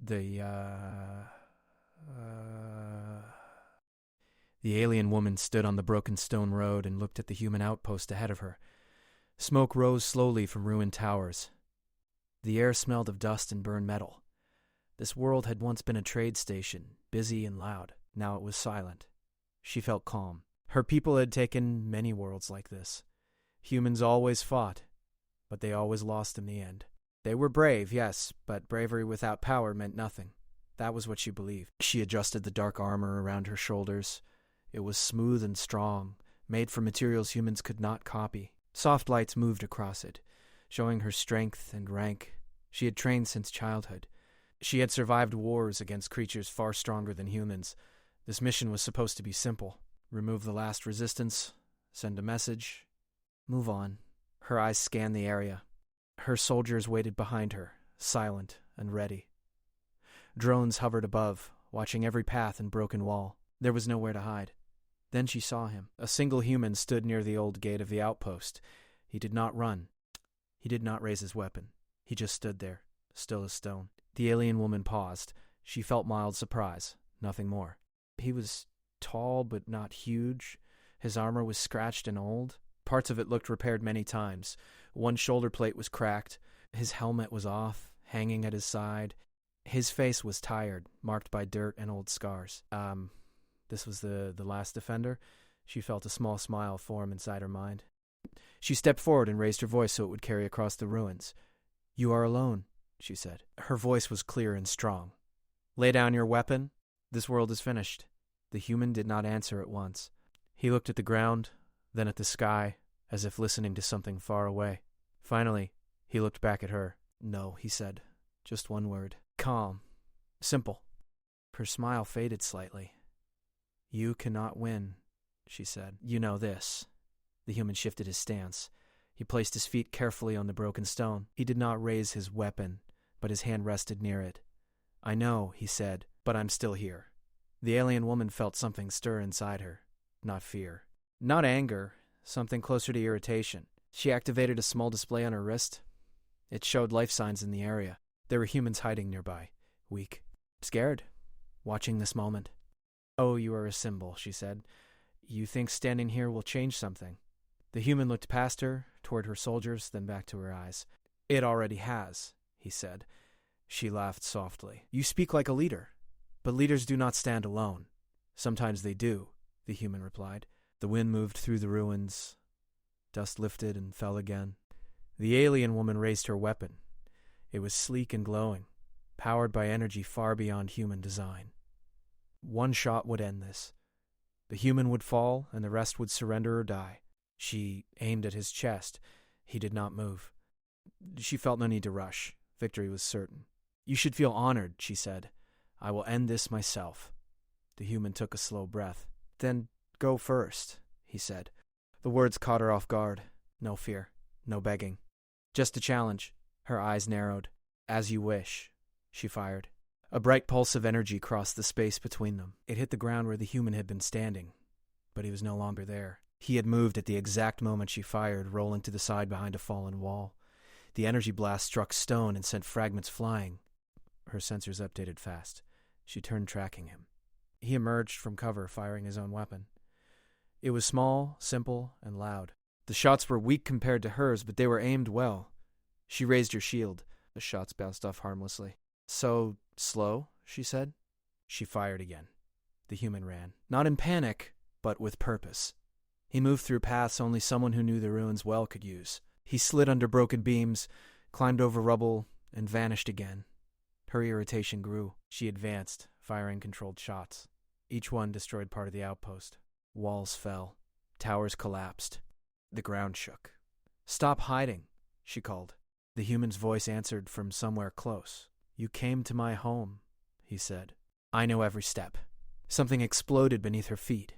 The, The alien woman stood on the broken stone road and looked at the human outpost ahead of her. Smoke rose slowly from ruined towers. The air smelled of dust and burned metal. This world had once been a trade station, busy and loud. Now it was silent. She felt calm. Her people had taken many worlds like this. Humans always fought, but they always lost in the end. They were brave, yes, but bravery without power meant nothing. That was what she believed. She adjusted the dark armor around her shoulders. It was smooth and strong, made from materials humans could not copy. Soft lights moved across it, showing her strength and rank. She had trained since childhood. She had survived wars against creatures far stronger than humans. This mission was supposed to be simple. Remove the last resistance, send a message, move on. Her eyes scanned the area. Her soldiers waited behind her, silent and ready. Drones hovered above, watching every path and broken wall. There was nowhere to hide. Then she saw him. A single human stood near the old gate of the outpost. He did not run. He did not raise his weapon. He just stood there, still as stone. The alien woman paused. She felt mild surprise, nothing more. He was tall but not huge. His armor was scratched and old. Parts of it looked repaired many times. One shoulder plate was cracked. His helmet was off, hanging at his side. His face was tired, marked by dirt and old scars. This was the last defender? She felt a small smile form inside her mind. She stepped forward and raised her voice so it would carry across the ruins. "You are alone," she said. Her voice was clear and strong. "Lay down your weapon. This world is finished." The human did not answer at once. He looked at the ground, then at the sky, as if listening to something far away. Finally, he looked back at her. "No," he said. Just one word. "Calm. Simple." Her smile faded slightly. "You cannot win," she said. "You know this." The human shifted his stance. He placed his feet carefully on the broken stone. He did not raise his weapon, but his hand rested near it. "I know," he said, "but I'm still here." The alien woman felt something stir inside her. Not fear. Not anger. Something closer to irritation. She activated a small display on her wrist. It showed life signs in the area. There were humans hiding nearby, weak, scared, watching this moment. "Oh, you are a symbol," she said. "You think standing here will change something." The human looked past her, toward her soldiers, then back to her eyes. "It already has," he said. She laughed softly. "You speak like a leader, but leaders do not stand alone." "Sometimes they do," the human replied. The wind moved through the ruins. Dust lifted and fell again. The alien woman raised her weapon. It was sleek and glowing, powered by energy far beyond human design. One shot would end this. The human would fall, and the rest would surrender or die. She aimed at his chest. He did not move. She felt no need to rush. Victory was certain. "You should feel honored," she said. "I will end this myself." The human took a slow breath. "Then go first," he said. The words caught her off guard. No fear, no begging. Just a challenge. Her eyes narrowed. "As you wish," she fired. A bright pulse of energy crossed the space between them. It hit the ground where the human had been standing, but he was no longer there. He had moved at the exact moment she fired, rolling to the side behind a fallen wall. The energy blast struck stone and sent fragments flying. Her sensors updated fast. She turned, tracking him. He emerged from cover, firing his own weapon. It was small, simple, and loud. The shots were weak compared to hers, but they were aimed well. She raised her shield. The shots bounced off harmlessly. "So slow," she said. She fired again. The human ran. Not in panic, but with purpose. He moved through paths only someone who knew the ruins well could use. He slid under broken beams, climbed over rubble, and vanished again. Her irritation grew. She advanced, firing controlled shots. Each one destroyed part of the outpost. Walls fell. Towers collapsed. The ground shook. "Stop hiding," she called. The human's voice answered from somewhere close. "You came to my home," he said. "I know every step." Something exploded beneath her feet.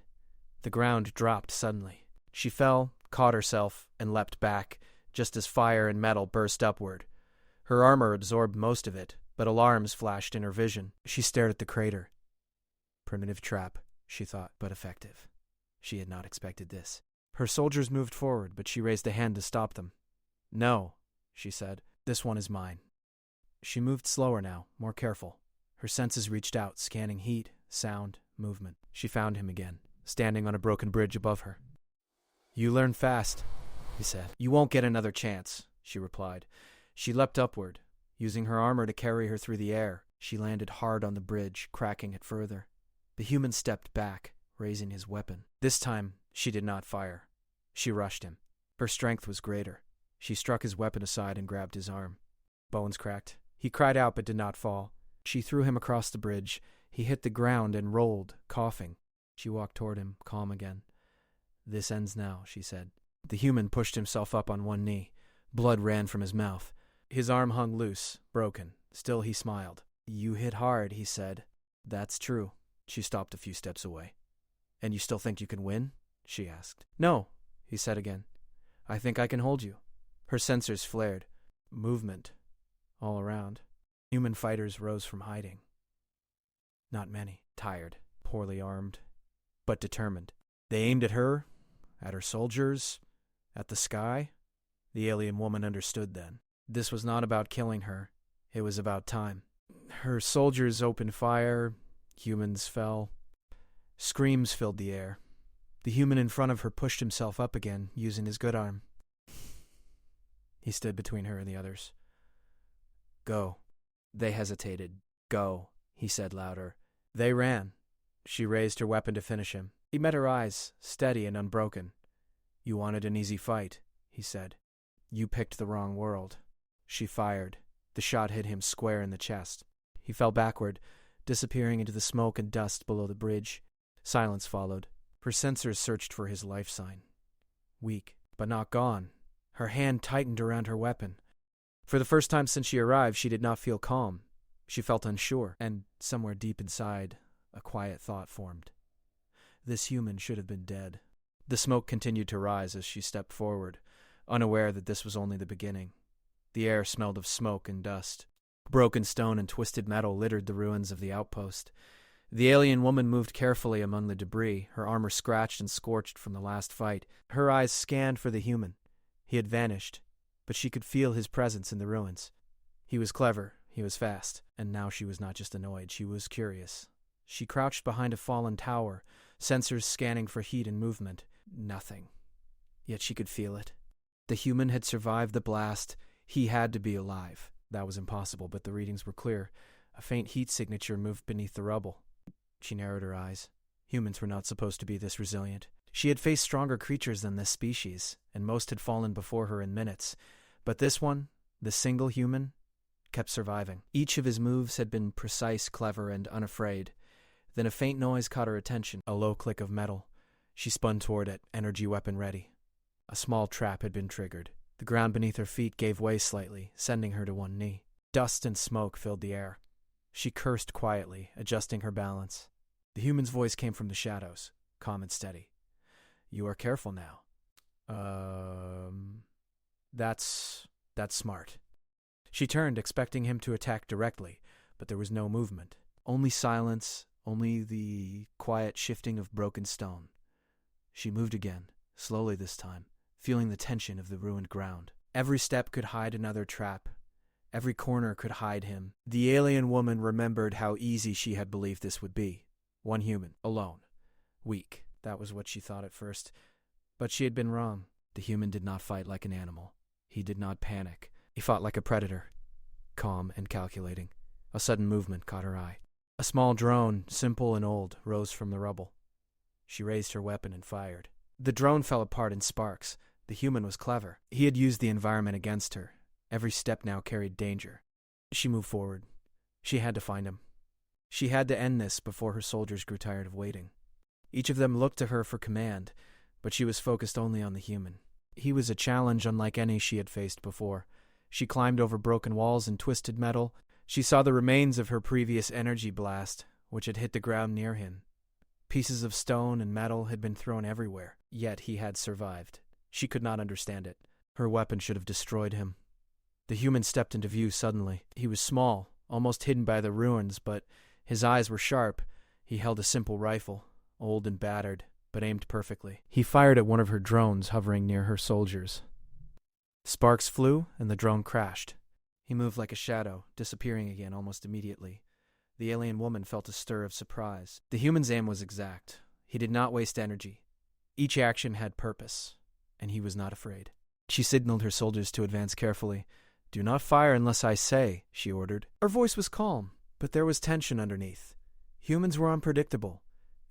The ground dropped suddenly. She fell, caught herself, and leapt back, just as fire and metal burst upward. Her armor absorbed most of it, but alarms flashed in her vision. She stared at the crater. Primitive trap, she thought, but effective. She had not expected this. Her soldiers moved forward, but she raised a hand to stop them. "No," she said. "This one is mine." She moved slower now, more careful. Her senses reached out, scanning heat, sound, movement. She found him again, standing on a broken bridge above her. "You learn fast," he said. "You won't get another chance," she replied. She leapt upward, using her armor to carry her through the air. She landed hard on the bridge, cracking it further. The human stepped back, raising his weapon. This time, she did not fire. She rushed him. Her strength was greater. She struck his weapon aside and grabbed his arm. Bones cracked. He cried out but did not fall. She threw him across the bridge. He hit the ground and rolled, coughing. She walked toward him, calm again. "This ends now," she said. The human pushed himself up on one knee. Blood ran from his mouth. His arm hung loose, broken. Still he smiled. "You hit hard," he said. "That's true." She stopped a few steps away. "And you still think you can win?" she asked. "No," he said again. "I think I can hold you." Her sensors flared. Movement. All around. Human fighters rose from hiding. Not many. Tired. Poorly armed. But determined. They aimed at her, at her soldiers, at the sky. The alien woman understood then. This was not about killing her. It was about time. Her soldiers opened fire. Humans fell. Screams filled the air. The human in front of her pushed himself up again, using his good arm. He stood between her and the others. "Go." They hesitated. "Go," he said louder. They ran. She raised her weapon to finish him. He met her eyes, steady and unbroken. "You wanted an easy fight," he said. "You picked the wrong world." She fired. The shot hit him square in the chest. He fell backward, disappearing into the smoke and dust below the bridge. Silence followed. Her sensors searched for his life sign. Weak, but not gone. Her hand tightened around her weapon. For the first time since she arrived, she did not feel calm. She felt unsure, and somewhere deep inside, a quiet thought formed. This human should have been dead. The smoke continued to rise as she stepped forward, unaware that this was only the beginning. The air smelled of smoke and dust. Broken stone and twisted metal littered the ruins of the outpost. The alien woman moved carefully among the debris, her armor scratched and scorched from the last fight. Her eyes scanned for the human. He had vanished, but she could feel his presence in the ruins. He was clever, he was fast, and now she was not just annoyed, she was curious. She crouched behind a fallen tower, sensors scanning for heat and movement. Nothing. Yet she could feel it. The human had survived the blast. He had to be alive. That was impossible, but the readings were clear. A faint heat signature moved beneath the rubble. She narrowed her eyes. Humans were not supposed to be this resilient. She had faced stronger creatures than this species, and most had fallen before her in minutes. But this one, the single human, kept surviving. Each of his moves had been precise, clever, and unafraid. Then a faint noise caught her attention, a low click of metal. She spun toward it, energy weapon ready. A small trap had been triggered. The ground beneath her feet gave way slightly, sending her to one knee. Dust and smoke filled the air. She cursed quietly, adjusting her balance. The human's voice came from the shadows, calm and steady. "You are careful now." That's smart." She turned, expecting him to attack directly, but there was no movement. Only silence, only the quiet shifting of broken stone. She moved again, slowly this time, feeling the tension of the ruined ground. Every step could hide another trap. Every corner could hide him. The alien woman remembered how easy she had believed this would be. One human, alone, weak. That was what she thought at first. But she had been wrong. The human did not fight like an animal. He did not panic. He fought like a predator, calm and calculating. A sudden movement caught her eye. A small drone, simple and old, rose from the rubble. She raised her weapon and fired. The drone fell apart in sparks. The human was clever. He had used the environment against her. Every step now carried danger. She moved forward. She had to find him. She had to end this before her soldiers grew tired of waiting. Each of them looked to her for command, but she was focused only on the human. He was a challenge unlike any she had faced before. She climbed over broken walls and twisted metal. She saw the remains of her previous energy blast, which had hit the ground near him. Pieces of stone and metal had been thrown everywhere, yet he had survived. She could not understand it. Her weapon should have destroyed him. The human stepped into view suddenly. He was small, almost hidden by the ruins, but his eyes were sharp. He held a simple rifle, old and battered, but aimed perfectly. He fired at one of her drones hovering near her soldiers. Sparks flew, and the drone crashed. He moved like a shadow, disappearing again almost immediately. The alien woman felt a stir of surprise. The human's aim was exact. He did not waste energy. Each action had purpose, and he was not afraid. She signaled her soldiers to advance carefully. "Do not fire unless I say," she ordered. Her voice was calm, but there was tension underneath. Humans were unpredictable,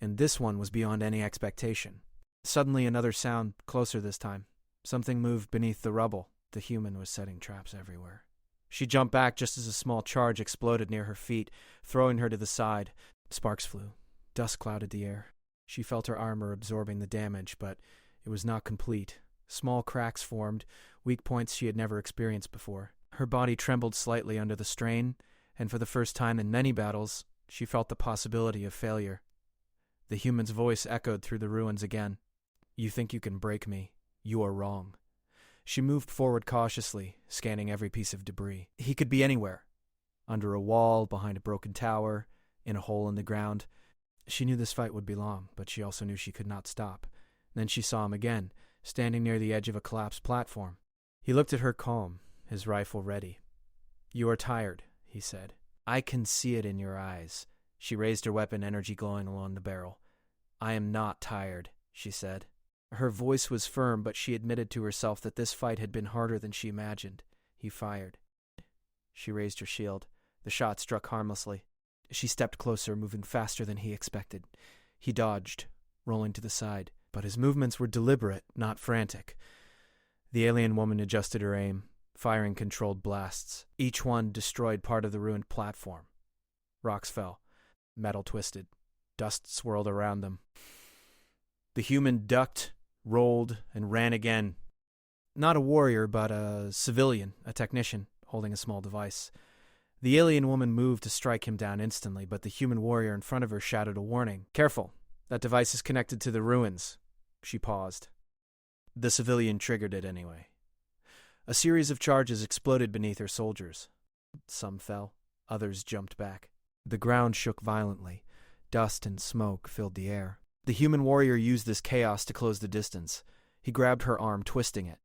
and this one was beyond any expectation. Suddenly another sound, closer this time. Something moved beneath the rubble. The human was setting traps everywhere. She jumped back just as a small charge exploded near her feet, throwing her to the side. Sparks flew. Dust clouded the air. She felt her armor absorbing the damage, but it was not complete. Small cracks formed, weak points she had never experienced before. Her body trembled slightly under the strain, and for the first time in many battles, she felt the possibility of failure. The human's voice echoed through the ruins again. "You think you can break me. You are wrong." She moved forward cautiously, scanning every piece of debris. He could be anywhere. Under a wall, behind a broken tower, in a hole in the ground. She knew this fight would be long, but she also knew she could not stop. Then she saw him again, standing near the edge of a collapsed platform. He looked at her calm, his rifle ready. "You are tired," he said. "I can see it in your eyes." She raised her weapon, energy glowing along the barrel. "I am not tired," she said. Her voice was firm, but she admitted to herself that this fight had been harder than she imagined. He fired. She raised her shield. The shot struck harmlessly. She stepped closer, moving faster than he expected. He dodged, rolling to the side, but his movements were deliberate, not frantic. The alien woman adjusted her aim, firing controlled blasts. Each one destroyed part of the ruined platform. Rocks fell. Metal twisted. Dust swirled around them. The human ducked, rolled, and ran again. Not a warrior, but a civilian, a technician, holding a small device. The alien woman moved to strike him down instantly, but the human warrior in front of her shouted a warning. "Careful, that device is connected to the ruins." She paused. The civilian triggered it anyway. A series of charges exploded beneath her soldiers. Some fell, others jumped back. The ground shook violently. Dust and smoke filled the air. The human warrior used this chaos to close the distance. He grabbed her arm, twisting it.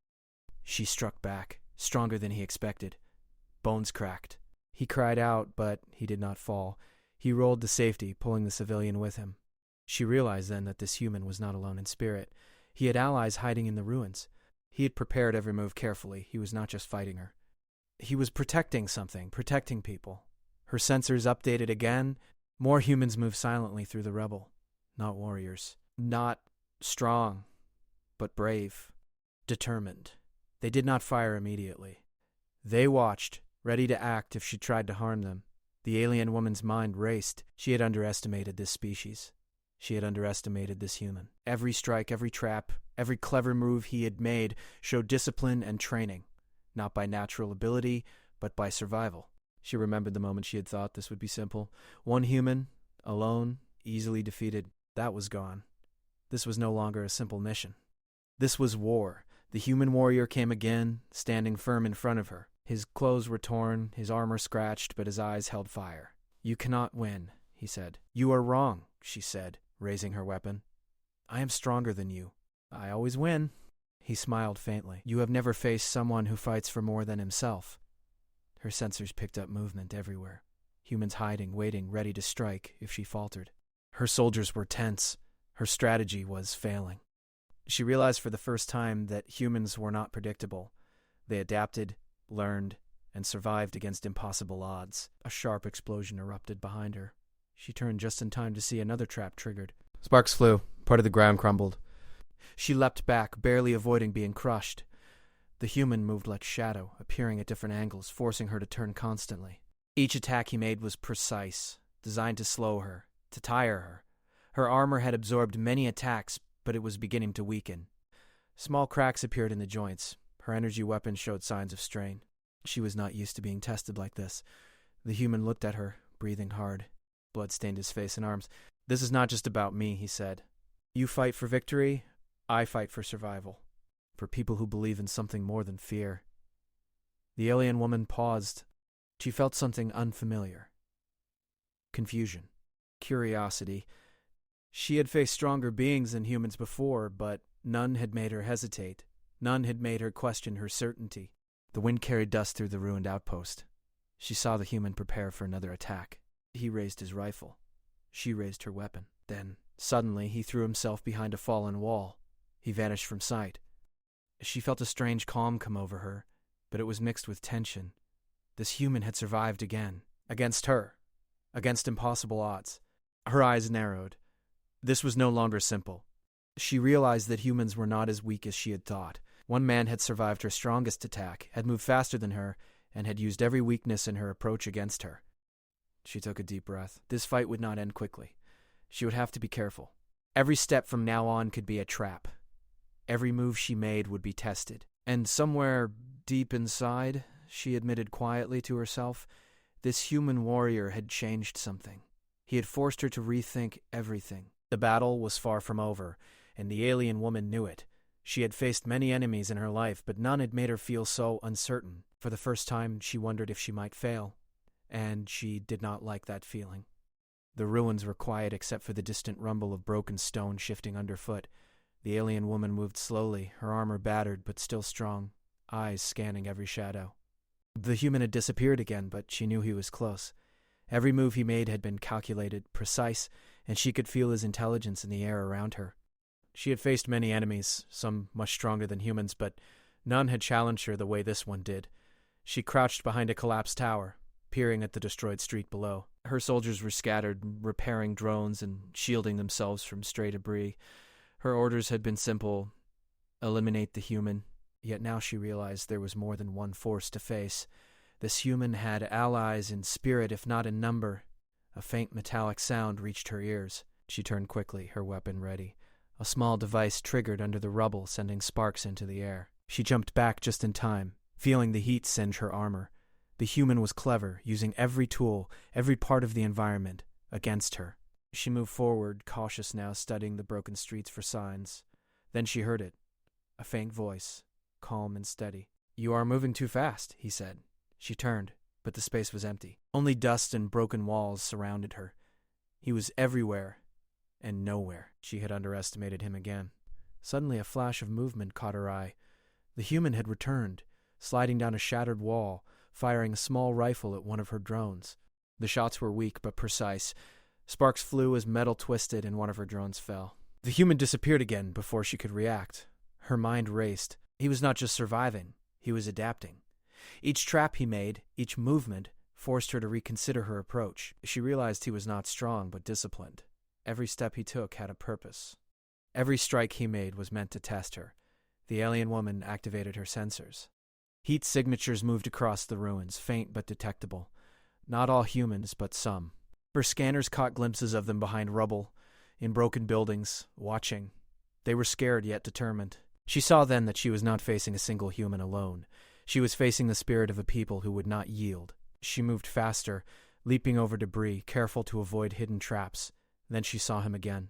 She struck back, stronger than he expected. Bones cracked. He cried out, but he did not fall. He rolled to safety, pulling the civilian with him. She realized then that this human was not alone in spirit. He had allies hiding in the ruins. He had prepared every move carefully. He was not just fighting her. He was protecting something, protecting people. Her sensors updated again. More humans moved silently through the rubble. Not warriors. Not strong, but brave. Determined. They did not fire immediately. They watched, ready to act if she tried to harm them. The alien woman's mind raced. She had underestimated this species. She had underestimated this human. Every strike, every trap, every clever move he had made showed discipline and training, not by natural ability, but by survival. She remembered the moment she had thought this would be simple. One human, alone, easily defeated. That was gone. This was no longer a simple mission. This was war. The human warrior came again, standing firm in front of her. His clothes were torn, his armor scratched, but his eyes held fire. "You cannot win," he said. "You are wrong," she said, raising her weapon. "I am stronger than you. I always win." He smiled faintly. "You have never faced someone who fights for more than himself." Her sensors picked up movement everywhere. Humans hiding, waiting, ready to strike if she faltered. Her soldiers were tense. Her strategy was failing. She realized for the first time that humans were not predictable. They adapted, learned, and survived against impossible odds. A sharp explosion erupted behind her. She turned just in time to see another trap triggered. Sparks flew. Part of the ground crumbled. She leapt back, barely avoiding being crushed. The human moved like shadow, appearing at different angles, forcing her to turn constantly. Each attack he made was precise, designed to slow her, to tire her. Her armor had absorbed many attacks, but it was beginning to weaken. Small cracks appeared in the joints. Her energy weapon showed signs of strain. She was not used to being tested like this. The human looked at her, breathing hard. Blood stained his face and arms. "This is not just about me," he said. "You fight for victory, I fight for survival. For people who believe in something more than fear." The alien woman paused. She felt something unfamiliar. Confusion. Curiosity. She had faced stronger beings than humans before, but none had made her hesitate. None had made her question her certainty. The wind carried dust through the ruined outpost. She saw the human prepare for another attack. He raised his rifle. She raised her weapon. Then, suddenly, he threw himself behind a fallen wall. He vanished from sight. She felt a strange calm come over her, but it was mixed with tension. This human had survived again. Against her. Against impossible odds. Her eyes narrowed. This was no longer simple. She realized that humans were not as weak as she had thought. One man had survived her strongest attack, had moved faster than her, and had used every weakness in her approach against her. She took a deep breath. This fight would not end quickly. She would have to be careful. Every step from now on could be a trap. Every move she made would be tested. And somewhere deep inside, she admitted quietly to herself, this human warrior had changed something. He had forced her to rethink everything. The battle was far from over, and the alien woman knew it. She had faced many enemies in her life, but none had made her feel so uncertain. For the first time, she wondered if she might fail, and she did not like that feeling. The ruins were quiet except for the distant rumble of broken stone shifting underfoot. The alien woman moved slowly, her armor battered but still strong, eyes scanning every shadow. The human had disappeared again, but she knew he was close. Every move he made had been calculated, precise, and she could feel his intelligence in the air around her. She had faced many enemies, some much stronger than humans, but none had challenged her the way this one did. She crouched behind a collapsed tower, peering at the destroyed street below. Her soldiers were scattered, repairing drones and shielding themselves from stray debris. Her orders had been simple: eliminate the human. Yet now she realized there was more than one force to face. This human had allies in spirit, if not in number. A faint metallic sound reached her ears. She turned quickly, her weapon ready. A small device triggered under the rubble, sending sparks into the air. She jumped back just in time, feeling the heat singe her armor. The human was clever, using every tool, every part of the environment, against her. She moved forward, cautious now, studying the broken streets for signs. Then she heard it. A faint voice, calm and steady. "You are moving too fast," he said. She turned, but the space was empty. Only dust and broken walls surrounded her. He was everywhere and nowhere. She had underestimated him again. Suddenly a flash of movement caught her eye. The human had returned, sliding down a shattered wall, firing a small rifle at one of her drones. The shots were weak but precise. Sparks flew as metal twisted and one of her drones fell. The human disappeared again before she could react. Her mind raced. He was not just surviving, he was adapting. Each trap he made, each movement, forced her to reconsider her approach. She realized he was not strong but disciplined. Every step he took had a purpose. Every strike he made was meant to test her. The alien woman activated her sensors. Heat signatures moved across the ruins, faint but detectable. Not all humans, but some. Her scanners caught glimpses of them behind rubble, in broken buildings, watching. They were scared yet determined. She saw then that she was not facing a single human alone. She was facing the spirit of a people who would not yield. She moved faster, leaping over debris, careful to avoid hidden traps. Then she saw him again.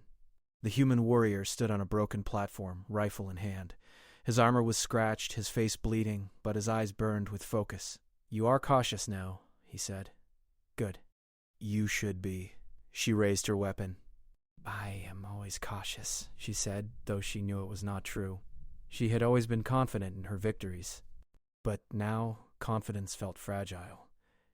The human warrior stood on a broken platform, rifle in hand. His armor was scratched, his face bleeding, but his eyes burned with focus. "You are cautious now," he said. "Good. You should be." She raised her weapon. "I am always cautious," she said, though she knew it was not true. She had always been confident in her victories. But now, confidence felt fragile.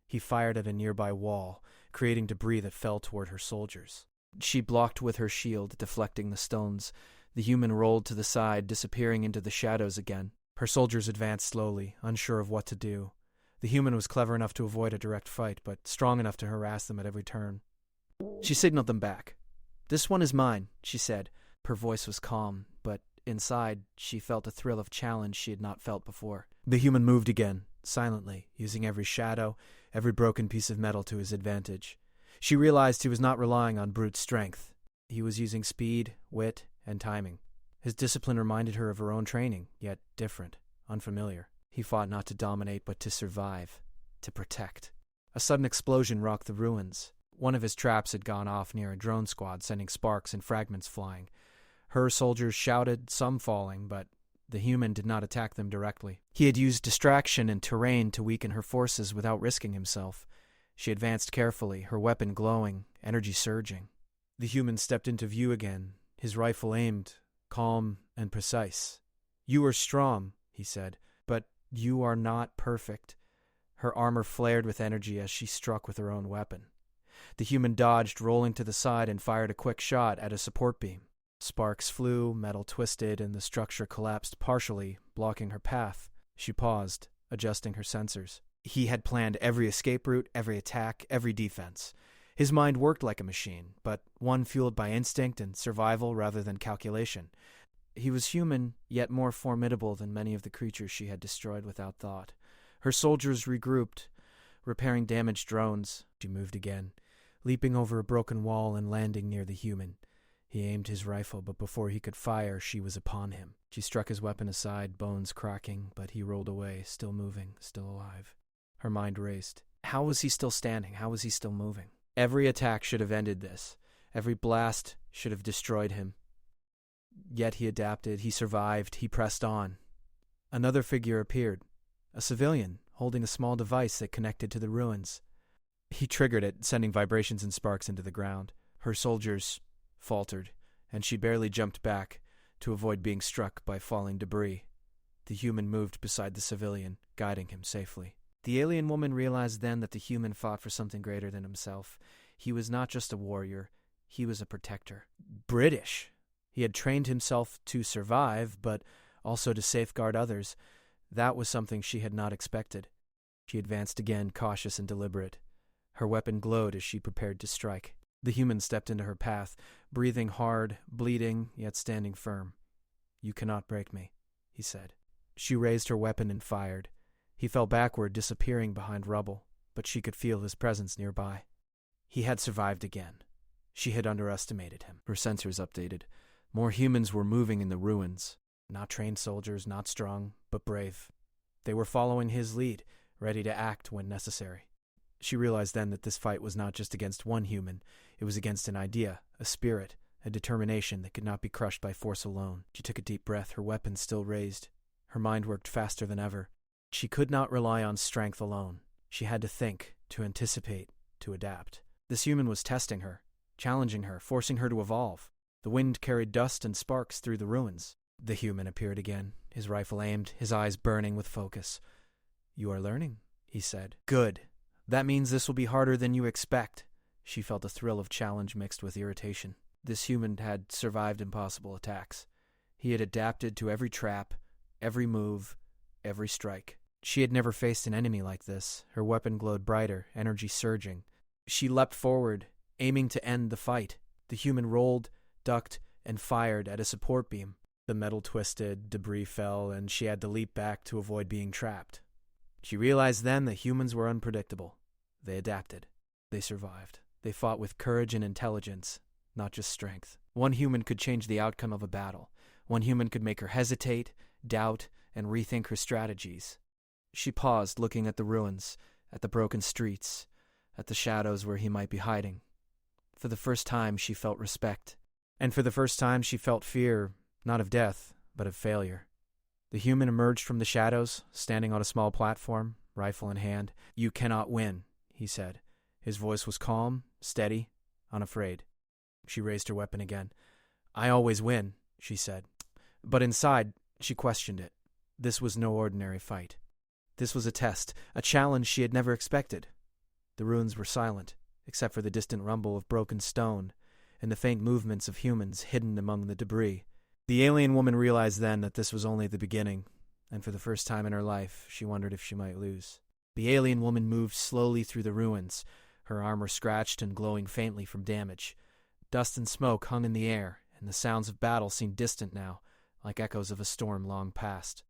He fired at a nearby wall, creating debris that fell toward her soldiers. She blocked with her shield, deflecting the stones. The human rolled to the side, disappearing into the shadows again. Her soldiers advanced slowly, unsure of what to do. The human was clever enough to avoid a direct fight, but strong enough to harass them at every turn. She signaled them back. "This one is mine," she said. Her voice was calm, but inside she felt a thrill of challenge she had not felt before. The human moved again, silently, using every shadow, every broken piece of metal to his advantage. She realized he was not relying on brute strength. He was using speed, wit, and timing. His discipline reminded her of her own training, yet different, unfamiliar. He fought not to dominate, but to survive, to protect. A sudden explosion rocked the ruins. One of his traps had gone off near a drone squad, sending sparks and fragments flying. Her soldiers shouted, some falling, but the human did not attack them directly. He had used distraction and terrain to weaken her forces without risking himself. She advanced carefully, her weapon glowing, energy surging. The human stepped into view again, his rifle aimed, calm and precise. "You are strong," he said, "but you are not perfect." Her armor flared with energy as she struck with her own weapon. The human dodged, rolling to the side, and fired a quick shot at a support beam. Sparks flew, metal twisted, and the structure collapsed partially, blocking her path. She paused, adjusting her sensors. He had planned every escape route, every attack, every defense. His mind worked like a machine, but one fueled by instinct and survival rather than calculation. He was human, yet more formidable than many of the creatures she had destroyed without thought. Her soldiers regrouped, repairing damaged drones. She moved again, leaping over a broken wall and landing near the human. He aimed his rifle, but before he could fire, she was upon him. She struck his weapon aside, bones cracking, but he rolled away, still moving, still alive. Her mind raced. How was he still standing? How was he still moving? Every attack should have ended this. Every blast should have destroyed him. Yet he adapted, he survived, he pressed on. Another figure appeared, a civilian, holding a small device that connected to the ruins. He triggered it, sending vibrations and sparks into the ground. Her soldiers faltered, and she barely jumped back to avoid being struck by falling debris. The human moved beside the civilian, guiding him safely. The alien woman realized then that the human fought for something greater than himself. He was not just a warrior, he was a protector. British. He had trained himself to survive, but also to safeguard others. That was something she had not expected. She advanced again, cautious and deliberate. Her weapon glowed as she prepared to strike. The human stepped into her path, breathing hard, bleeding, yet standing firm. "You cannot break me," he said. She raised her weapon and fired. He fell backward, disappearing behind rubble, but she could feel his presence nearby. He had survived again. She had underestimated him. Her sensors updated. More humans were moving in the ruins. Not trained soldiers, not strong, but brave. They were following his lead, ready to act when necessary. She realized then that this fight was not just against one human. It was against an idea, a spirit, a determination that could not be crushed by force alone. She took a deep breath, her weapon still raised. Her mind worked faster than ever. She could not rely on strength alone. She had to think, to anticipate, to adapt. This human was testing her, challenging her, forcing her to evolve. The wind carried dust and sparks through the ruins. The human appeared again, his rifle aimed, his eyes burning with focus. "You are learning," he said. "Good. That means this will be harder than you expect." She felt a thrill of challenge mixed with irritation. This human had survived impossible attacks. He had adapted to every trap, every move, every strike. She had never faced an enemy like this. Her weapon glowed brighter, energy surging. She leapt forward, aiming to end the fight. The human rolled, ducked, and fired at a support beam. The metal twisted, debris fell, and she had to leap back to avoid being trapped. She realized then that humans were unpredictable. They adapted. They survived. They fought with courage and intelligence, not just strength. One human could change the outcome of a battle. One human could make her hesitate, doubt, and rethink her strategies. She paused, looking at the ruins, at the broken streets, at the shadows where he might be hiding. For the first time, she felt respect. And for the first time, she felt fear, not of death, but of failure. The human emerged from the shadows, standing on a small platform, rifle in hand. "You cannot win," he said. His voice was calm, steady, unafraid. She raised her weapon again. "I always win," she said. But inside, she questioned it. This was no ordinary fight. This was a test, a challenge she had never expected. The ruins were silent, except for the distant rumble of broken stone and the faint movements of humans hidden among the debris. The alien woman realized then that this was only the beginning, and for the first time in her life, she wondered if she might lose. The alien woman moved slowly through the ruins, her armor scratched and glowing faintly from damage. Dust and smoke hung in the air, and the sounds of battle seemed distant now, like echoes of a storm long past.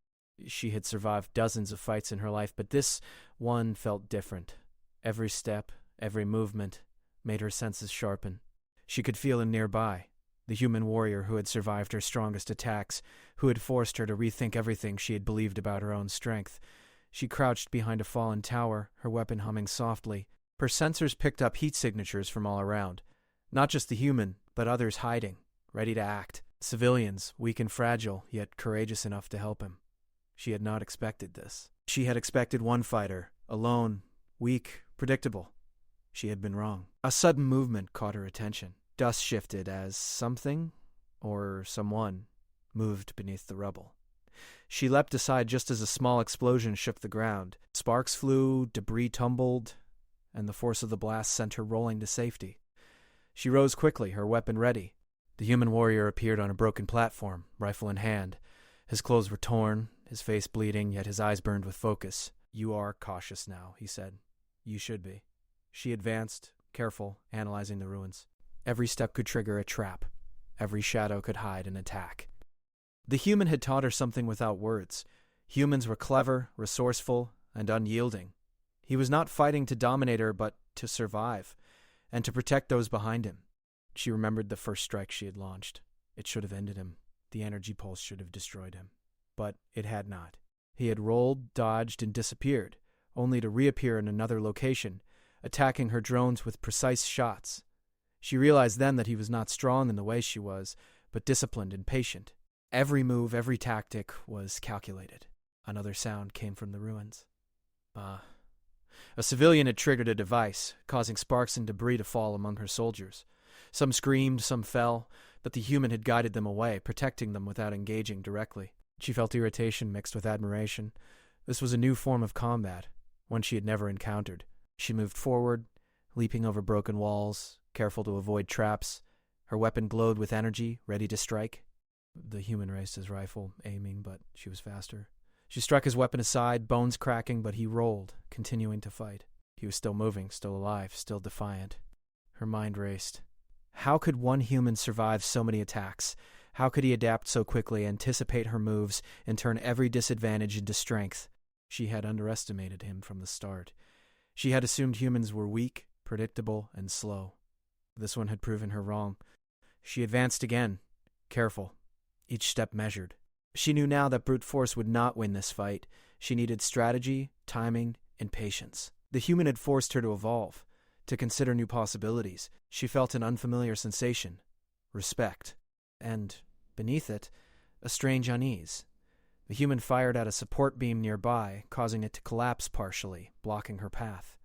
She had survived dozens of fights in her life, but this one felt different. Every step, every movement, made her senses sharpen. She could feel him nearby, the human warrior who had survived her strongest attacks, who had forced her to rethink everything she had believed about her own strength. She crouched behind a fallen tower, her weapon humming softly. Her sensors picked up heat signatures from all around. Not just the human, but others hiding, ready to act. Civilians, weak and fragile, yet courageous enough to help him. She had not expected this. She had expected one fighter, alone, weak, predictable. She had been wrong. A sudden movement caught her attention. Dust shifted as something, or someone, moved beneath the rubble. She leapt aside just as a small explosion shook the ground. Sparks flew, debris tumbled. and the force of the blast sent her rolling to safety. She rose quickly, her weapon ready. The human warrior appeared on a broken platform, rifle in hand. His clothes were torn, his face bleeding, yet his eyes burned with focus. "You are cautious now," he said. "You should be." She advanced, careful, analyzing the ruins. Every step could trigger a trap. Every shadow could hide an attack. The human had taught her something without words. Humans were clever, resourceful, and unyielding. He was not fighting to dominate her, but to survive, and to protect those behind him. She remembered the first strike she had launched. It should have ended him. The energy pulse should have destroyed him. But it had not. He had rolled, dodged, and disappeared, only to reappear in another location, attacking her drones with precise shots. She realized then that he was not strong in the way she was, but disciplined and patient. Every move, every tactic was calculated. Another sound came from the ruins. A civilian had triggered a device, causing sparks and debris to fall among her soldiers. Some screamed, some fell, but the human had guided them away, protecting them without engaging directly. She felt irritation mixed with admiration. This was a new form of combat, one she had never encountered. She moved forward, leaping over broken walls, careful to avoid traps. Her weapon glowed with energy, ready to strike. The human raised his rifle, aiming, but she was faster. She struck his weapon aside, bones cracking, but he rolled, continuing to fight. He was still moving, still alive, still defiant. Her mind raced. How could one human survive so many attacks? How could he adapt so quickly, anticipate her moves, and turn every disadvantage into strength? She had underestimated him from the start. She had assumed humans were weak, predictable, and slow. This one had proven her wrong. She advanced again, careful, each step measured. She knew now that brute force would not win this fight. She needed strategy, timing, and patience. The human had forced her to evolve, to consider new possibilities. She felt an unfamiliar sensation, respect, and, beneath it, a strange unease. The human fired at a support beam nearby, causing it to collapse partially, blocking her path.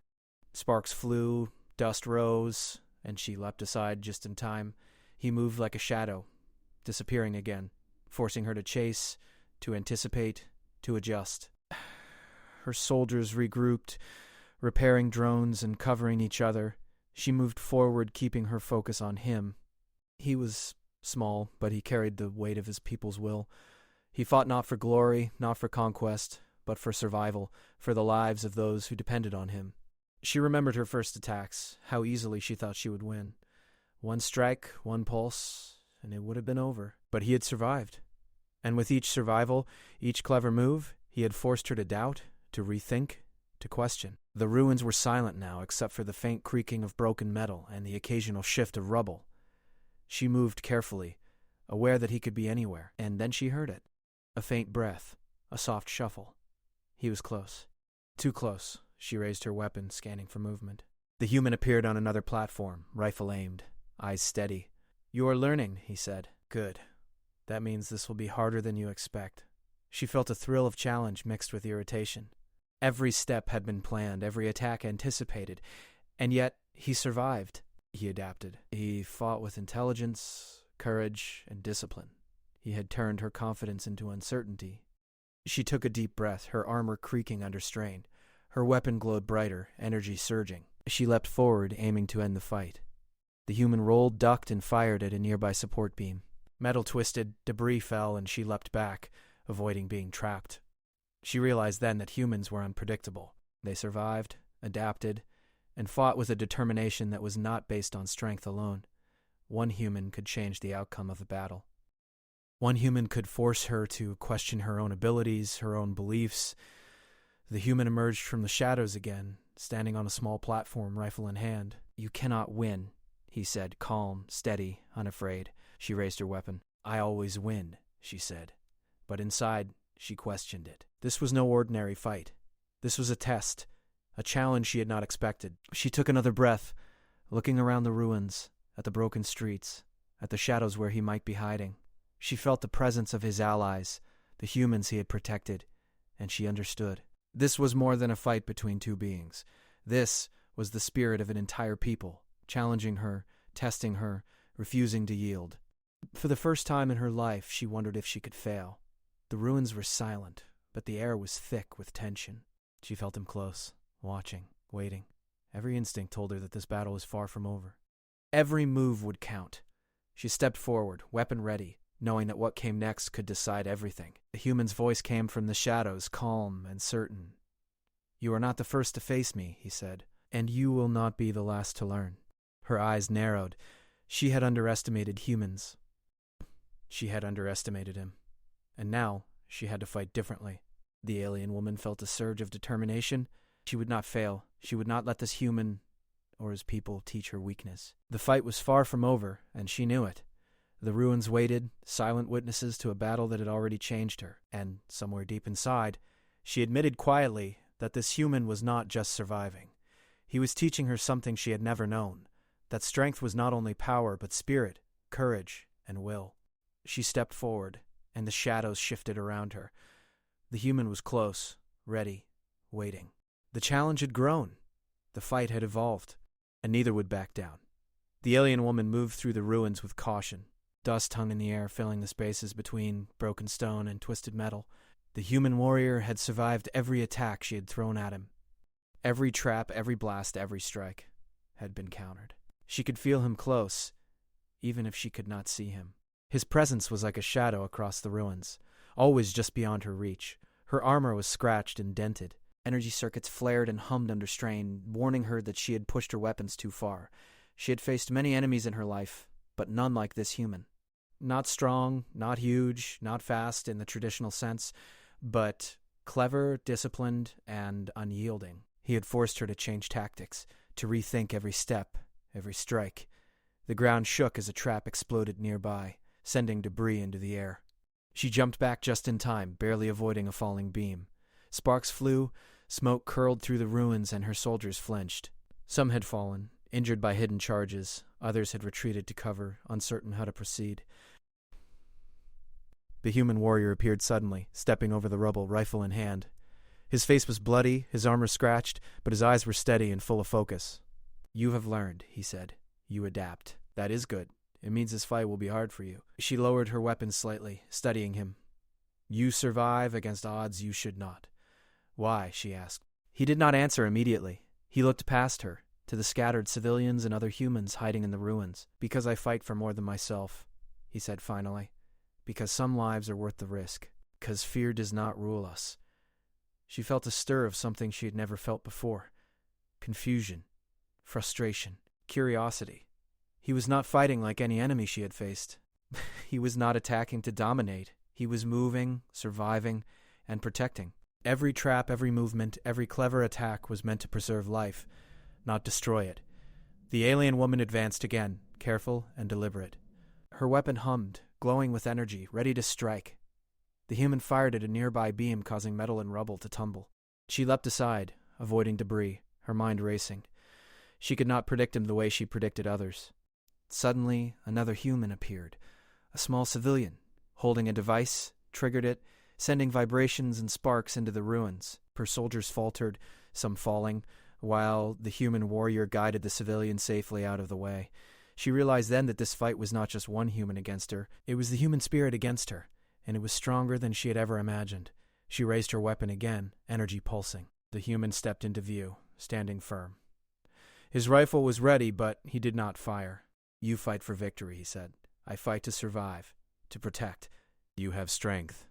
Sparks flew, dust rose, and she leapt aside just in time. He moved like a shadow, disappearing again, forcing her to chase, to anticipate, to adjust. Her soldiers regrouped, repairing drones and covering each other. She moved forward, keeping her focus on him. He was small, but he carried the weight of his people's will. He fought not for glory, not for conquest, but for survival, for the lives of those who depended on him. She remembered her first attacks, how easily she thought she would win. One strike, one pulse, and it would have been over. But he had survived. And with each survival, each clever move, he had forced her to doubt, to rethink, to question. The ruins were silent now, except for the faint creaking of broken metal and the occasional shift of rubble. She moved carefully, aware that he could be anywhere, and then she heard it. A faint breath, a soft shuffle. He was close. Too close. She raised her weapon, scanning for movement. The human appeared on another platform, rifle aimed, eyes steady. "You are learning," he said. "Good. That means this will be harder than you expect." She felt a thrill of challenge mixed with irritation. Every step had been planned, every attack anticipated, and yet he survived. He adapted. He fought with intelligence, courage, and discipline. He had turned her confidence into uncertainty. She took a deep breath, her armor creaking under strain. Her weapon glowed brighter, energy surging. She leapt forward, aiming to end the fight. The human rolled, ducked, and fired at a nearby support beam. Metal twisted, debris fell, and she leapt back, avoiding being trapped. She realized then that humans were unpredictable. They survived, adapted, and fought with a determination that was not based on strength alone. One human could change the outcome of a battle. One human could force her to question her own abilities, her own beliefs. The human emerged from the shadows again, standing on a small platform, rifle in hand. "You cannot win," he said, calm, steady, unafraid. She raised her weapon. "I always win," she said. But inside, she questioned it. This was no ordinary fight. This was a test, a challenge she had not expected. She took another breath, looking around the ruins, at the broken streets, at the shadows where he might be hiding. She felt the presence of his allies, the humans he had protected, and she understood. This was more than a fight between two beings. This was the spirit of an entire people, challenging her, testing her, refusing to yield. For the first time in her life, she wondered if she could fail. The ruins were silent, but the air was thick with tension. She felt him close, watching, waiting, Every instinct told her that this battle was far from over. Every move would count. She stepped forward, weapon ready, knowing that what came next could decide everything. The human's voice came from the shadows, calm and certain. "You are not the first to face me," he said, "and you will not be the last to learn." Her eyes narrowed. She had underestimated humans. She had underestimated him. And now she had to fight differently. The alien woman felt a surge of determination. She would not fail. She would not let this human or his people teach her weakness. The fight was far from over, and she knew it. The ruins waited, silent witnesses to a battle that had already changed her, and somewhere deep inside, she admitted quietly that this human was not just surviving. He was teaching her something she had never known, that strength was not only power but spirit, courage, and will. She stepped forward, and the shadows shifted around her. The human was close, ready, waiting. The challenge had grown. The fight had evolved, and neither would back down. The alien woman moved through the ruins with caution. Dust hung in the air, filling the spaces between broken stone and twisted metal. The human warrior had survived every attack she had thrown at him. Every trap, every blast, every strike had been countered. She could feel him close, even if she could not see him. His presence was like a shadow across the ruins, always just beyond her reach. Her armor was scratched and dented. Energy circuits flared and hummed under strain, warning her that she had pushed her weapons too far. She had faced many enemies in her life, but none like this human. Not strong, not huge, not fast in the traditional sense, but clever, disciplined, and unyielding. He had forced her to change tactics, to rethink every step, every strike. The ground shook as a trap exploded nearby, sending debris into the air. She jumped back just in time, barely avoiding a falling beam. Sparks flew, smoke curled through the ruins, and her soldiers flinched. Some had fallen, injured by hidden charges. Others had retreated to cover, uncertain how to proceed. The human warrior appeared suddenly, stepping over the rubble, rifle in hand. His face was bloody, his armor scratched, but his eyes were steady and full of focus. "You have learned," he said. "You adapt. That is good. It means this fight will be hard for you." She lowered her weapon slightly, studying him. "You survive against odds you should not." "Why?" she asked. He did not answer immediately. He looked past her, to the scattered civilians and other humans hiding in the ruins. "Because I fight for more than myself," he said finally. "Because some lives are worth the risk. Because fear does not rule us." She felt a stir of something she had never felt before. Confusion, frustration, curiosity. He was not fighting like any enemy she had faced. He was not attacking to dominate. He was moving, surviving, and protecting. Every trap, every movement, every clever attack was meant to preserve life, not destroy it. The alien woman advanced again, careful and deliberate. Her weapon hummed, glowing with energy, ready to strike. The human fired at a nearby beam, causing metal and rubble to tumble. She leapt aside, avoiding debris, her mind racing. She could not predict him the way she predicted others. Suddenly, another human appeared, a small civilian, holding a device, triggered it, sending vibrations and sparks into the ruins. Her soldiers faltered, some falling, while the human warrior guided the civilian safely out of the way. She realized then that this fight was not just one human against her, it was the human spirit against her, and it was stronger than she had ever imagined. She raised her weapon again, energy pulsing. The human stepped into view, standing firm. His rifle was ready, but he did not fire. "You fight for victory," he said. "I fight to survive, to protect. You have strength.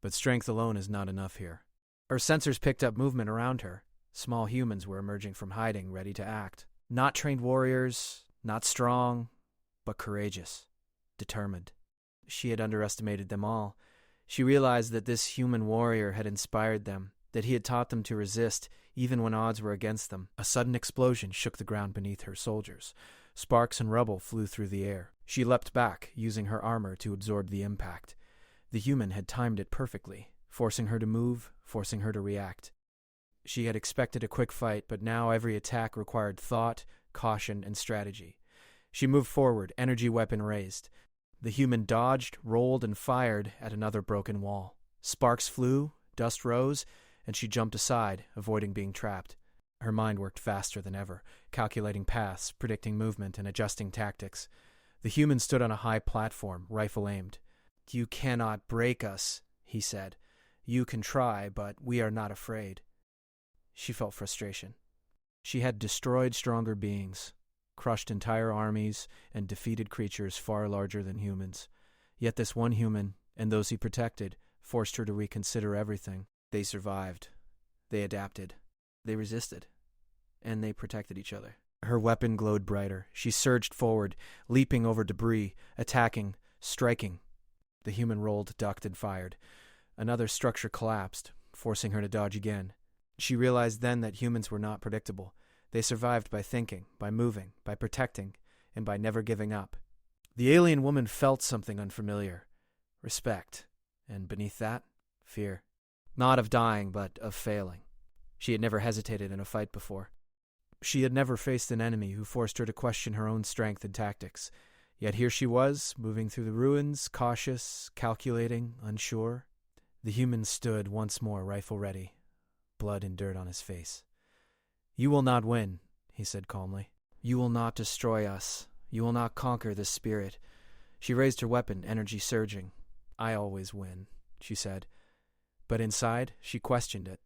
But strength alone is not enough here." Her sensors picked up movement around her. Small humans were emerging from hiding, ready to act. Not trained warriors, not strong, but courageous, determined. She had underestimated them all. She realized that this human warrior had inspired them, that he had taught them to resist, even when odds were against them. A sudden explosion shook the ground beneath her soldiers. Sparks and rubble flew through the air. She leapt back, using her armor to absorb the impact. The human had timed it perfectly, forcing her to move, forcing her to react. She had expected a quick fight, but now every attack required thought, caution, and strategy. She moved forward, energy weapon raised. The human dodged, rolled, and fired at another broken wall. Sparks flew, dust rose, and she jumped aside, avoiding being trapped. Her mind worked faster than ever, calculating paths, predicting movement, and adjusting tactics. The human stood on a high platform, rifle aimed. "You cannot break us," he said. "You can try, but we are not afraid." She felt frustration. She had destroyed stronger beings, crushed entire armies, and defeated creatures far larger than humans. Yet this one human, and those he protected, forced her to reconsider everything. They survived. They adapted. They resisted. And they protected each other. Her weapon glowed brighter. She surged forward, leaping over debris, attacking, striking. The human rolled, ducked, and fired. Another structure collapsed, forcing her to dodge again. She realized then that humans were not predictable. They survived by thinking, by moving, by protecting, and by never giving up. The alien woman felt something unfamiliar. Respect. And beneath that, fear. Not of dying, but of failing. She had never hesitated in a fight before. She had never faced an enemy who forced her to question her own strength and tactics. Yet here she was, moving through the ruins, cautious, calculating, unsure. The human stood once more, rifle ready, blood and dirt on his face. "You will not win," he said calmly. "You will not destroy us. You will not conquer this spirit." She raised her weapon, energy surging. "I always win," she said. But inside, she questioned it.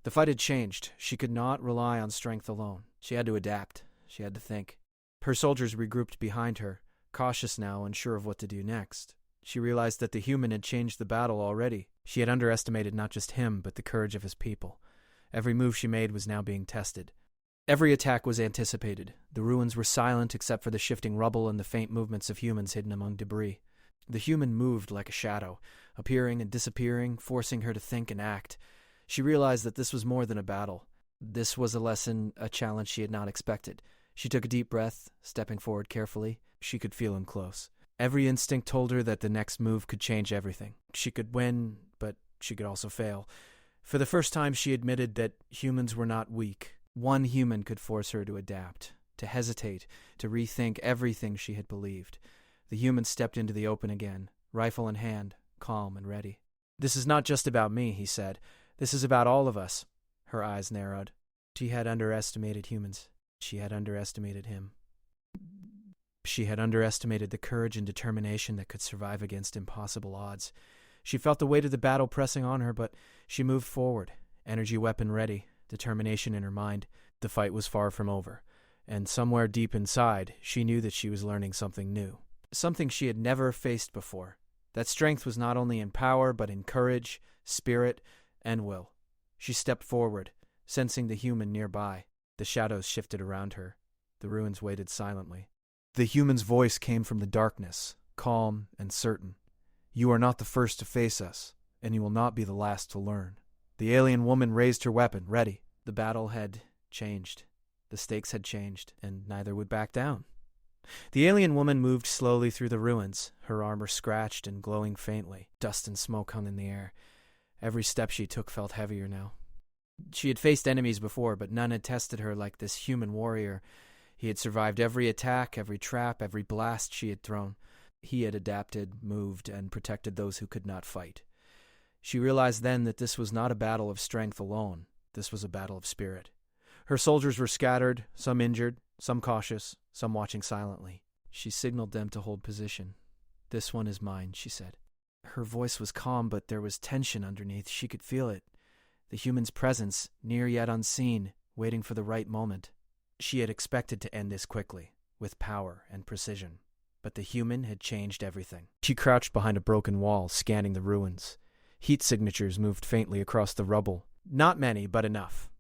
The fight had changed. She could not rely on strength alone. She had to adapt. She had to think. Her soldiers regrouped behind her, cautious now, unsure of what to do next. She realized that the human had changed the battle already. She had underestimated not just him, but the courage of his people. Every move she made was now being tested. Every attack was anticipated. The ruins were silent except for the shifting rubble and the faint movements of humans hidden among debris. The human moved like a shadow, appearing and disappearing, forcing her to think and act. She realized that this was more than a battle. This was a lesson, a challenge she had not expected. She took a deep breath, stepping forward carefully. She could feel him close. Every instinct told her that the next move could change everything. She could win, but she could also fail. For the first time, she admitted that humans were not weak. One human could force her to adapt, to hesitate, to rethink everything she had believed. The human stepped into the open again, rifle in hand, calm and ready. "This is not just about me," he said. "This is about all of us." Her eyes narrowed. She had underestimated humans. She had underestimated him. She had underestimated the courage and determination that could survive against impossible odds. She felt the weight of the battle pressing on her, but she moved forward, energy weapon ready, determination in her mind. The fight was far from over, and somewhere deep inside, she knew that she was learning something new, something she had never faced before. That strength was not only in power, but in courage, spirit, and will. She stepped forward, sensing the human nearby. The shadows shifted around her. The ruins waited silently. The human's voice came from the darkness, calm and certain. "You are not the first to face us, and you will not be the last to learn." The alien woman raised her weapon, ready. The battle had changed. The stakes had changed, and neither would back down. The alien woman moved slowly through the ruins, her armor scratched and glowing faintly. Dust and smoke hung in the air. Every step she took felt heavier now. She had faced enemies before, but none had tested her like this human warrior. He had survived every attack, every trap, every blast she had thrown. He had adapted, moved, and protected those who could not fight. She realized then that this was not a battle of strength alone. This was a battle of spirit. Her soldiers were scattered, some injured, some cautious, some watching silently. She signaled them to hold position. "This one is mine," she said. Her voice was calm, but there was tension underneath. She could feel it. The human's presence, near yet unseen, waiting for the right moment. She had expected to end this quickly, with power and precision. But the human had changed everything. She crouched behind a broken wall, scanning the ruins. Heat signatures moved faintly across the rubble. Not many, but enough.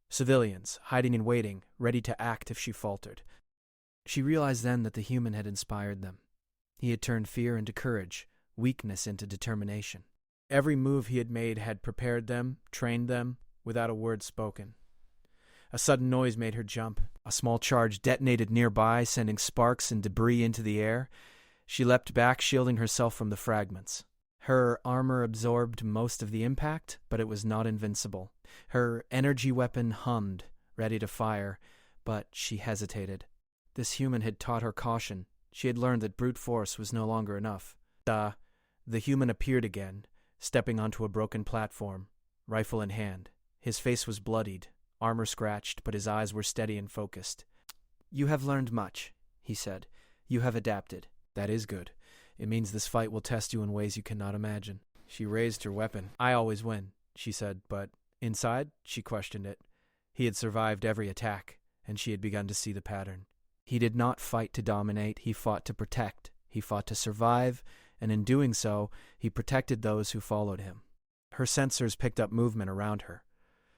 Civilians, hiding and waiting, ready to act if she faltered. She realized then that the human had inspired them. He had turned fear into courage, weakness into determination. Every move he had made had prepared them, trained them, without a word spoken. A sudden noise made her jump. A small charge detonated nearby, sending sparks and debris into the air. She leapt back, shielding herself from the fragments. Her armor absorbed most of the impact, but it was not invincible. Her energy weapon hummed, ready to fire, but she hesitated. This human had taught her caution. She had learned that brute force was no longer enough. The human appeared again, stepping onto a broken platform, rifle in hand. His face was bloodied, armor scratched, but his eyes were steady and focused. "You have learned much," he said. "You have adapted. That is good. It means this fight will test you in ways you cannot imagine." She raised her weapon. "I always win," she said, but inside, she questioned it. He had survived every attack, and she had begun to see the pattern. He did not fight to dominate, he fought to protect. He fought to survive, and in doing so, he protected those who followed him. Her sensors picked up movement around her.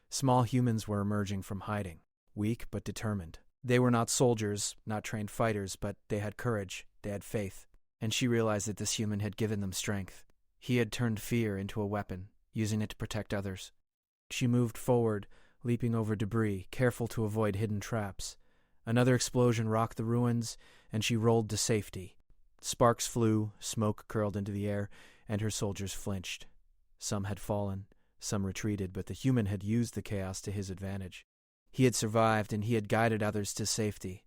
Small humans were emerging from hiding, weak but determined. They were not soldiers, not trained fighters, but they had courage, they had faith, and she realized that this human had given them strength. He had turned fear into a weapon, using it to protect others. She moved forward, leaping over debris, careful to avoid hidden traps. Another explosion rocked the ruins, and she rolled to safety. Sparks flew, smoke curled into the air, and her soldiers flinched. Some had fallen, some retreated, but the human had used the chaos to his advantage. He had survived, and he had guided others to safety.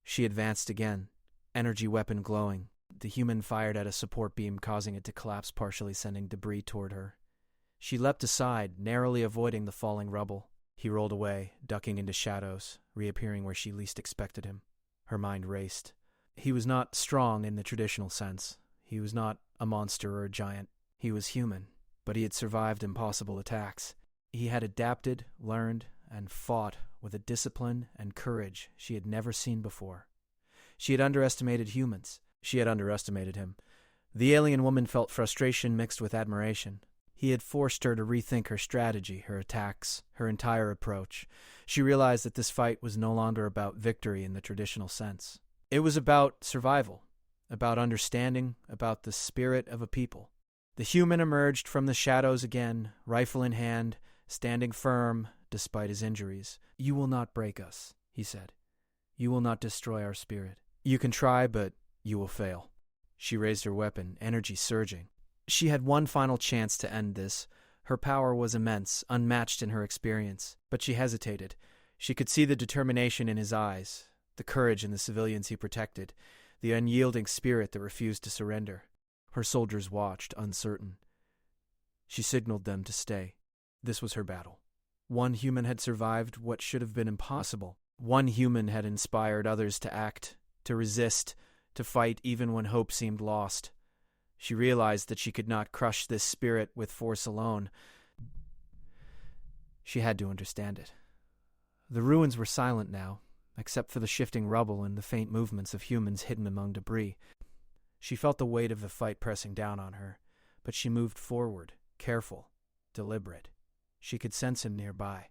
She advanced again, energy weapon glowing. The human fired at a support beam, causing it to collapse partially, sending debris toward her. She leapt aside, narrowly avoiding the falling rubble. He rolled away, ducking into shadows, reappearing where she least expected him. Her mind raced. He was not strong in the traditional sense. He was not a monster or a giant. He was human, but he had survived impossible attacks. He had adapted, learned, and fought with a discipline and courage she had never seen before. She had underestimated humans. She had underestimated him. The alien woman felt frustration mixed with admiration. He had forced her to rethink her strategy, her attacks, her entire approach. She realized that this fight was no longer about victory in the traditional sense. It was about survival, about understanding, about the spirit of a people. The human emerged from the shadows again, rifle in hand, standing firm despite his injuries. "You will not break us," he said. "You will not destroy our spirit. You can try, but you will fail." She raised her weapon, energy surging. She had one final chance to end this. Her power was immense, unmatched in her experience. But she hesitated. She could see the determination in his eyes, the courage in the civilians he protected, the unyielding spirit that refused to surrender. Her soldiers watched, uncertain. She signaled them to stay. This was her battle. One human had survived what should have been impossible. One human had inspired others to act, to resist, to fight even when hope seemed lost. She realized that she could not crush this spirit with force alone. She had to understand it. The ruins were silent now, except for the shifting rubble and the faint movements of humans hidden among debris. She felt the weight of the fight pressing down on her, but she moved forward, careful, deliberate. She could sense him nearby,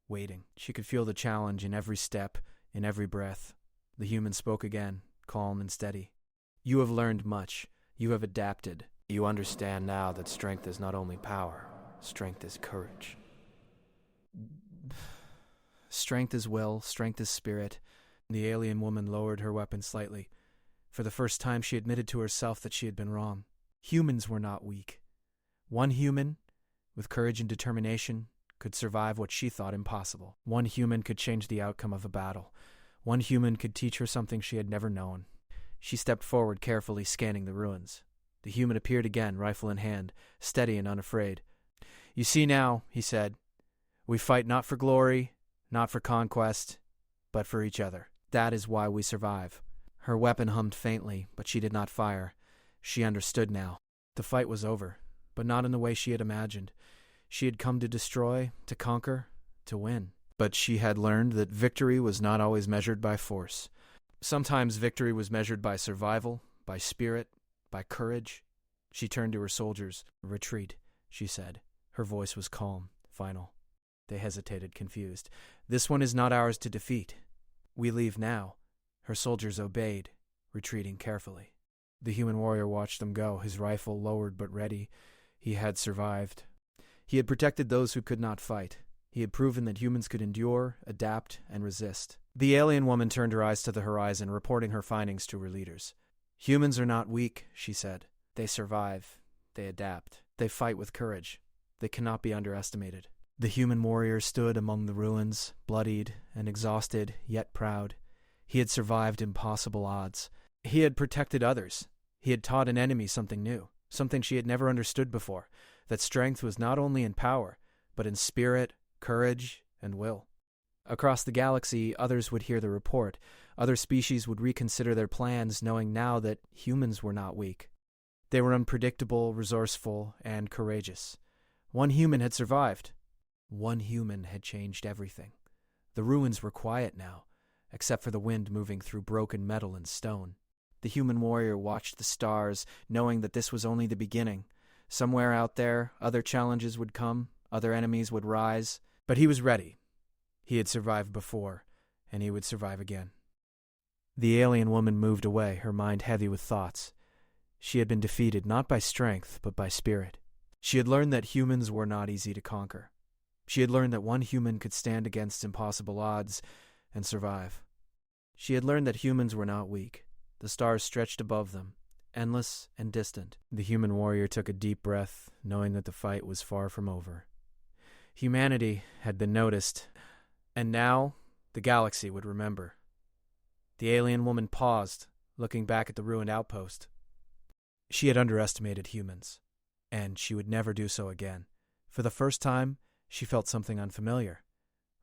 waiting. She could feel the challenge in every step, in every breath. The human spoke again, calm and steady. "You have learned much. You have adapted. You understand now that strength is not only power, strength is courage." Strength is will, strength is spirit. The alien woman lowered her weapon slightly. For the first time, she admitted to herself that she had been wrong. Humans were not weak. One human, with courage and determination, could survive what she thought impossible. One human could change the outcome of a battle. One human could teach her something she had never known. She stepped forward, carefully scanning the ruins. The human appeared again, rifle in hand, steady and unafraid. "You see now," he said, "we fight not for glory, not for conquest, but for each other. That is why we survive." Her weapon hummed faintly, but she did not fire. She understood now. The fight was over, but not in the way she had imagined. She had come to destroy, to conquer, to win. But she had learned that victory was not always measured by force. Sometimes victory was measured by survival, by spirit, by courage. She turned to her soldiers. "Retreat," she said. Her voice was calm, final. They hesitated, confused. "This one is not ours to defeat. We leave now." Her soldiers obeyed, retreating carefully. The human warrior watched them go, his rifle lowered but ready. He had survived. He had protected those who could not fight. He had proven that humans could endure, adapt, and resist. The alien woman turned her eyes to the horizon, reporting her findings to her leaders. "Humans are not weak," she said. "They survive. They adapt. They fight with courage. They cannot be underestimated." The human warrior stood among the ruins, bloodied and exhausted, yet proud. He had survived impossible odds. He had protected others. He had taught an enemy something new, something she had never understood before, that strength was not only in power, but in spirit, courage, and will. Across the galaxy, others would hear the report. Other species would reconsider their plans, knowing now that humans were not weak. They were unpredictable, resourceful, and courageous. One human had survived. One human had changed everything. The ruins were quiet now, except for the wind moving through broken metal and stone. The human warrior watched the stars, knowing that this was only the beginning. Somewhere out there, other challenges would come, other enemies would rise. But he was ready. He had survived before, and he would survive again. The alien woman moved away, her mind heavy with thoughts. She had been defeated not by strength, but by spirit. She had learned that humans were not easy to conquer. She had learned that one human could stand against impossible odds and survive. She had learned that humans were not weak. The stars stretched above them, endless and distant. The human warrior took a deep breath, knowing that the fight was far from over. Humanity had been noticed, and now the galaxy would remember. The alien woman paused, looking back at the ruined outpost. She had underestimated humans, and she would never do so again. For the first time, she felt something unfamiliar.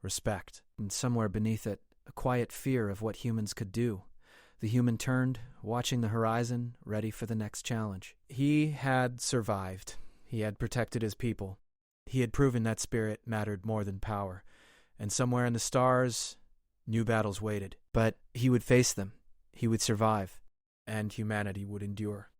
Respect, and somewhere beneath it, a quiet fear of what humans could do. The human turned, watching the horizon, ready for the next challenge. He had survived. He had protected his people. He had proven that spirit mattered more than power. And somewhere in the stars, new battles waited. But he would face them. He would survive. And humanity would endure.